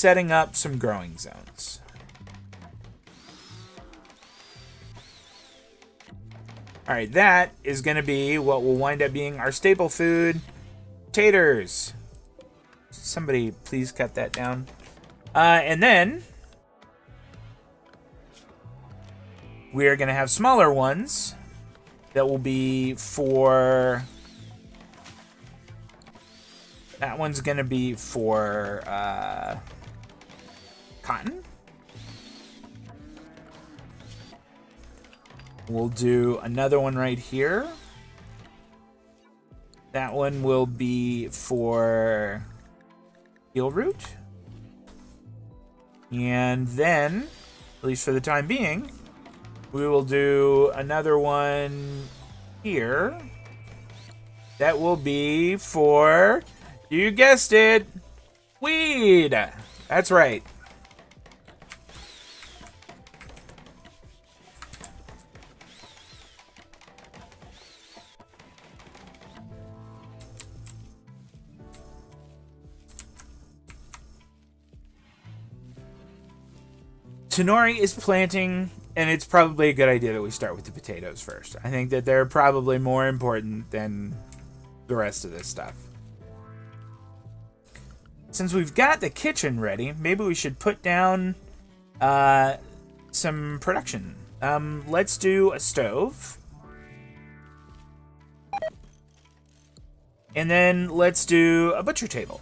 setting up some growing zones. Alright, that is going to be what will wind up being our staple food, taters. Somebody please cut that down. And then we are going to have smaller ones that will be for... That one's going to be for cotton. We'll do another one right here. That one will be for heel root. And then, at least for the time being, we will do another one here. That will be for, you guessed it, weed. That's right. Tenori is planting, and it's probably a good idea that we start with the potatoes first. I think that they're probably more important than the rest of this stuff. Since we've got the kitchen ready, maybe we should put down some production. Let's do a stove. And then let's do a butcher table.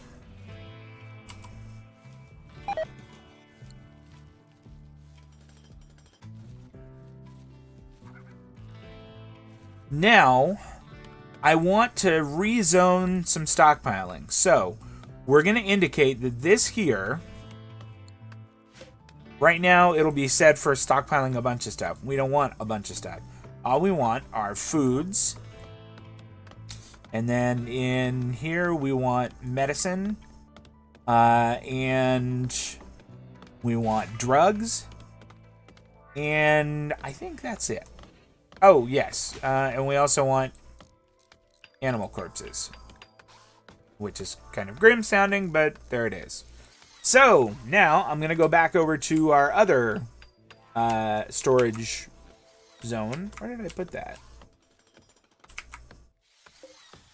Now, I want to rezone some stockpiling. So, we're going to indicate that this here, right now, it'll be set for stockpiling a bunch of stuff. We don't want a bunch of stuff. All we want are foods. And then in here, we want medicine. And we want drugs. And I think that's it. Oh, yes. And we also want animal corpses. Which is kind of grim sounding, but there it is. So, now I'm going to go back over to our other storage zone. Where did I put that?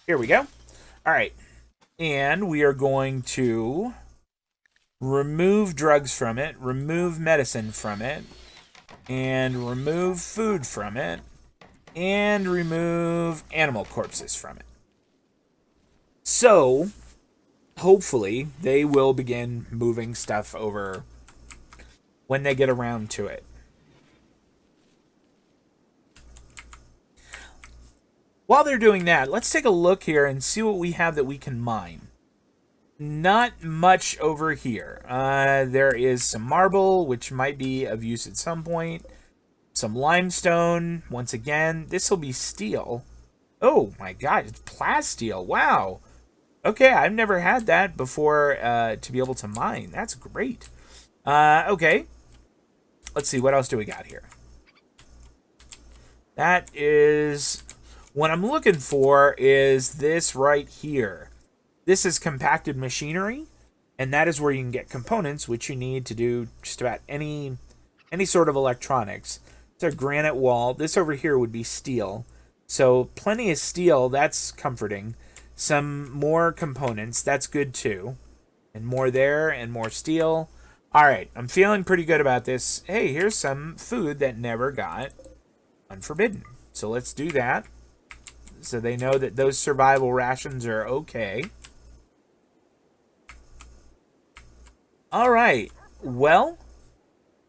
Here we go. All right. And we are going to remove drugs from it, remove medicine from it, and remove food from it, and remove animal corpses from it. So, hopefully, they will begin moving stuff over when they get around to it. While they're doing that, let's take a look here and see what we have that we can mine. Not much over here. There is some marble, which might be of use at some point. Some limestone. Once again, this will be steel. Oh my god, it's plasteel. Wow. Okay, I've never had that before to be able to mine. That's great. Okay. Let's see, what else do we got here? That is... What I'm looking for is this right here. This is compacted machinery, and that is where you can get components, which you need to do just about any sort of electronics. It's a granite wall. This over here would be steel. So plenty of steel, that's comforting. Some more components, that's good too. And more there, and more steel. Alright, I'm feeling pretty good about this. Hey, here's some food that never got unforbidden. So let's do that. So they know that those survival rations are okay. Alright, well,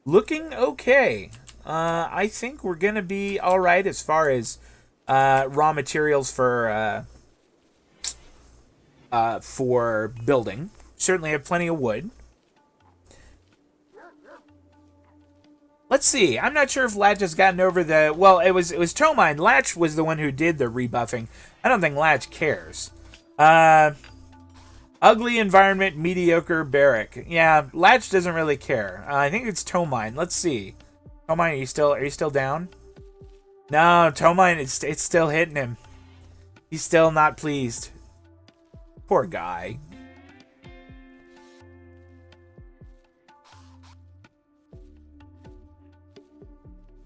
looking okay. I think we're going to be alright as far as raw materials for building. Certainly have plenty of wood. Let's see. I'm not sure if Latch has gotten over the... Well, it was Tomine. Latch was the one who did the rebuffing. I don't think Latch cares. Ugly environment, mediocre barrack. Yeah, Latch doesn't really care. I think it's Tomine. Let's see. Tomine, are you still down? No, Tomine, it's still hitting him. He's still not pleased. Poor guy.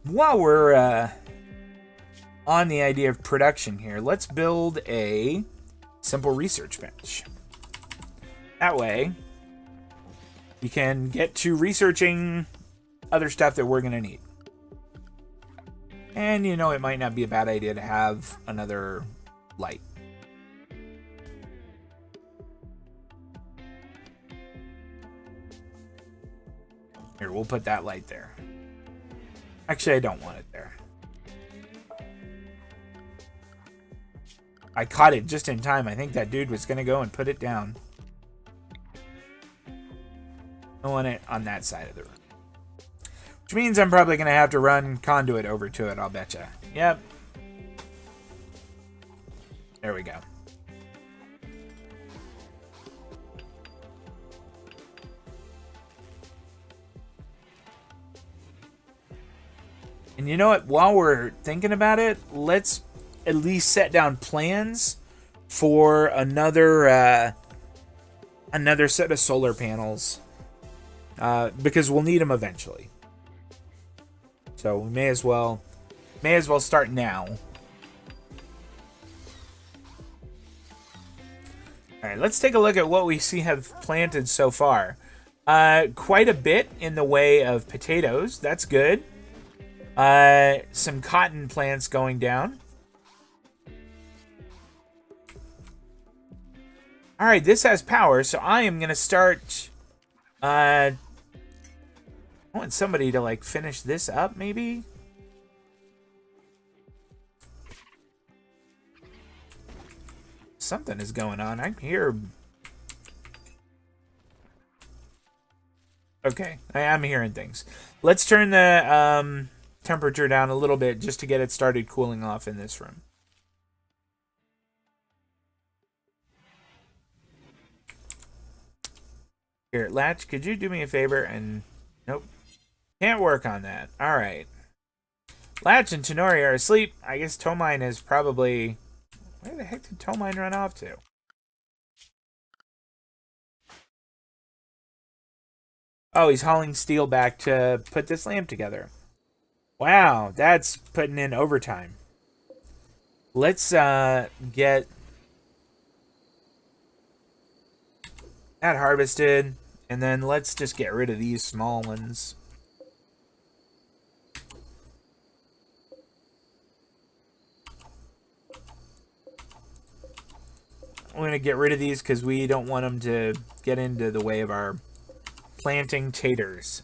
while we're on the idea of production here, let's build a simple research bench. That way, you can get to researching other stuff that we're going to need. And, you know, it might not be a bad idea to have another light. Here, we'll put that light there. Actually, I don't want it there. I caught it just in time. I think that dude was going to go and put it down. I want it on that side of the room. Which means I'm probably going to have to run conduit over to it, I'll betcha. Yep. There we go. And you know what? While we're thinking about it, let's at least set down plans for another set of solar panels, because we'll need them eventually. So we may as well start now. All right, let's take a look at what we have planted so far. Quite a bit in the way of potatoes. That's good. Some cotton plants going down. All right, this has power, so I am going to start... I want somebody to, like, finish this up, maybe? Something is going on. I hear... Okay, I am hearing things. Let's turn the temperature down a little bit just to get it started cooling off in this room. Here, Latch, could you do me a favor and... Nope. Can't work on that. Alright. Latch and Tenori are asleep. I guess Tomine is probably... Where the heck did Tomine run off to? Oh, he's hauling steel back to put this lamp together. Wow, that's putting in overtime. Let's get that harvested, and then let's just get rid of these small ones. I'm going to get rid of these because we don't want them to get into the way of our planting taters.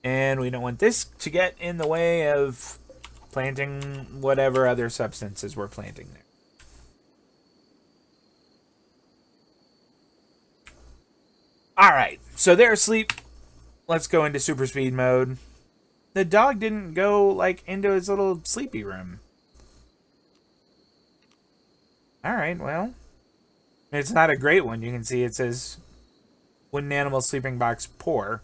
And we don't want this to get in the way of planting whatever other substances we're planting there. Alright, so they're asleep. Let's go into super speed mode. The dog didn't go, like, into his little sleepy room. Alright, well. It's not a great one. You can see it says, wooden animal sleeping box poor.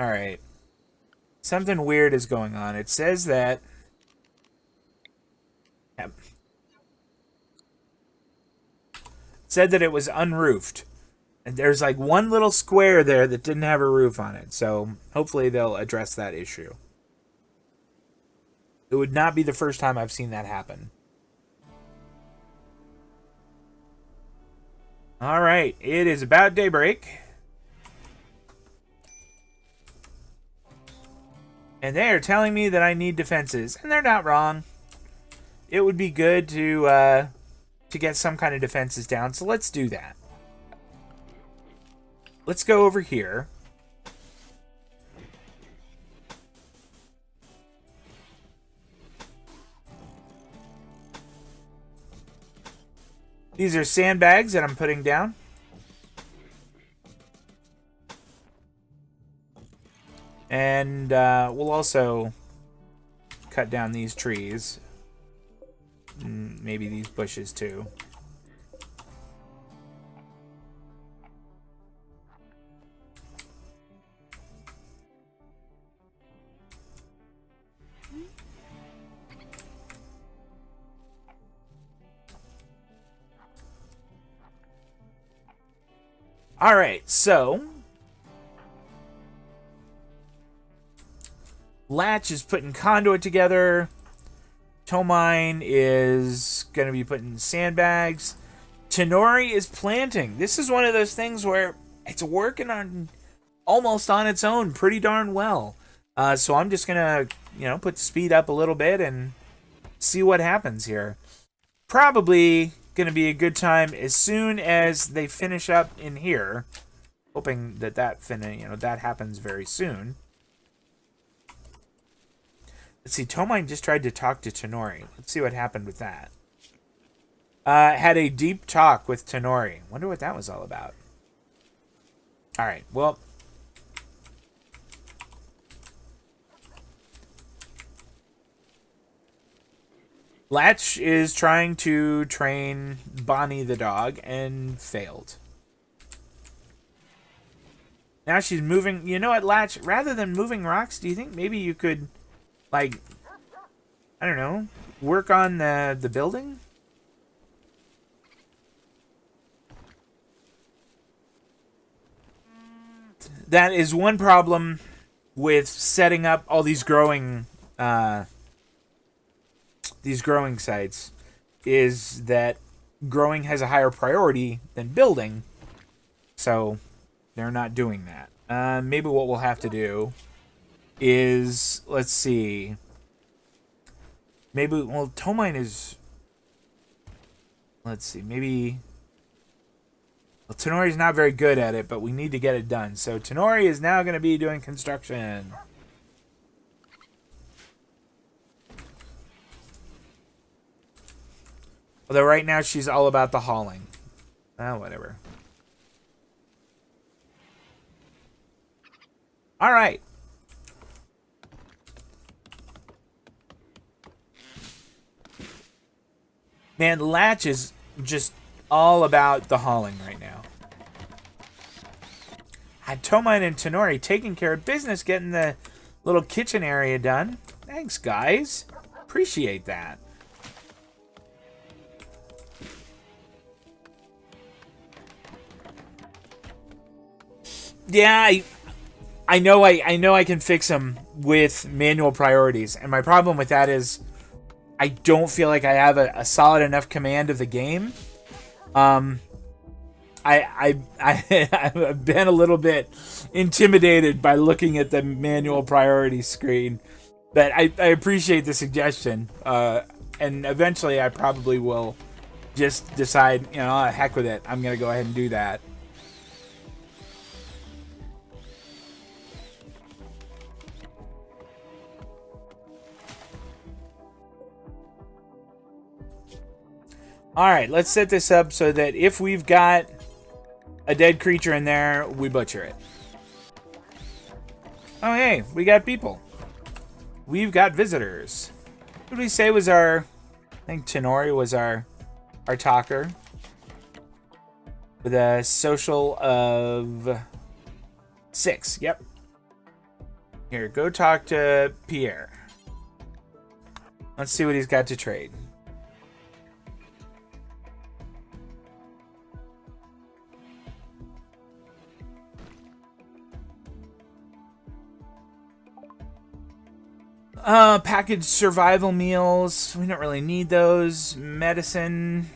Alright. Something weird is going on. It says that... Yep. It said that it was unroofed. And there's like one little square there that didn't have a roof on it. So hopefully they'll address that issue. It would not be the first time I've seen that happen. Alright, it is about daybreak. And they are telling me that I need defenses. And they're not wrong. It would be good to get some kind of defenses down. So let's do that. Let's go over here. These are sandbags that I'm putting down. And we'll also cut down these trees. Maybe these bushes too. All right, so Latch is putting conduit together. Tomine is going to be putting sandbags. Tenori is planting. This is one of those things where it's working on almost on its own pretty darn well. So I'm just going to, put the speed up a little bit and see what happens here. Probably going to be a good time as soon as they finish up in here. Hoping that that happens very soon. Let's see, Tomine just tried to talk to Tenori. Let's see what happened with that. Had a deep talk with Tenori. Wonder what that was all about. Alright, well. Latch is trying to train Bonnie the dog and failed. Now she's moving. You know what, Latch? Rather than moving rocks, do you think maybe you could... like, I don't know, work on the building? That is one problem with setting up all these growing sites, is that growing has a higher priority than building, so they're not doing that. Maybe what we'll have to do is, let's see, maybe, well, Tomine is, let's see, maybe, well, Tenori's not very good at it, but we need to get it done. So Tenori is now going to be doing construction. Although right now she's all about the hauling. Oh, whatever. All right. Man, Latch is just all about the hauling right now. Had Tomine and Tenori taking care of business, getting the little kitchen area done. Thanks, guys. Appreciate that. Yeah, I know I can fix them with manual priorities, and my problem with that is I don't feel like I have a solid enough command of the game. I've been a little bit intimidated by looking at the manual priority screen, but I appreciate the suggestion. And eventually I probably will just decide, heck with it. I'm gonna go ahead and do that. Alright, let's set this up so that if we've got a dead creature in there, we butcher it. Oh, hey, we got people. We've got visitors. What did we say was our... I think Tenori was our talker. With a social of 6, yep. Here, go talk to Pierre. Let's see what he's got to trade. Packaged survival meals. We don't really need those. Medicine.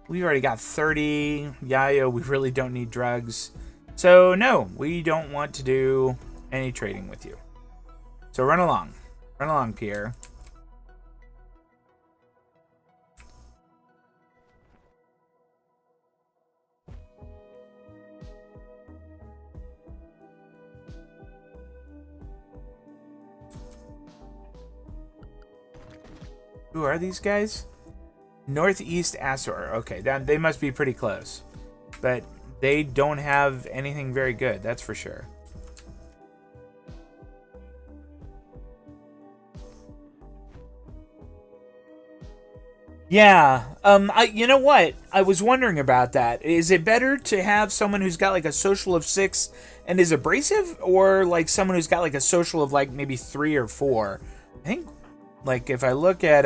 We already got 30. Yayo, we really don't need drugs. So, no, we don't want to do any trading with you. So, run along. Run along, Pierre. Who are these guys? Northeast Asor. Okay, they must be pretty close. But they don't have anything very good, that's for sure. Yeah, you know what? I was wondering about that. Is it better to have someone who's got like a social of 6 and is abrasive, or like someone who's got like a social of like maybe 3 or 4? I think, like, if I look at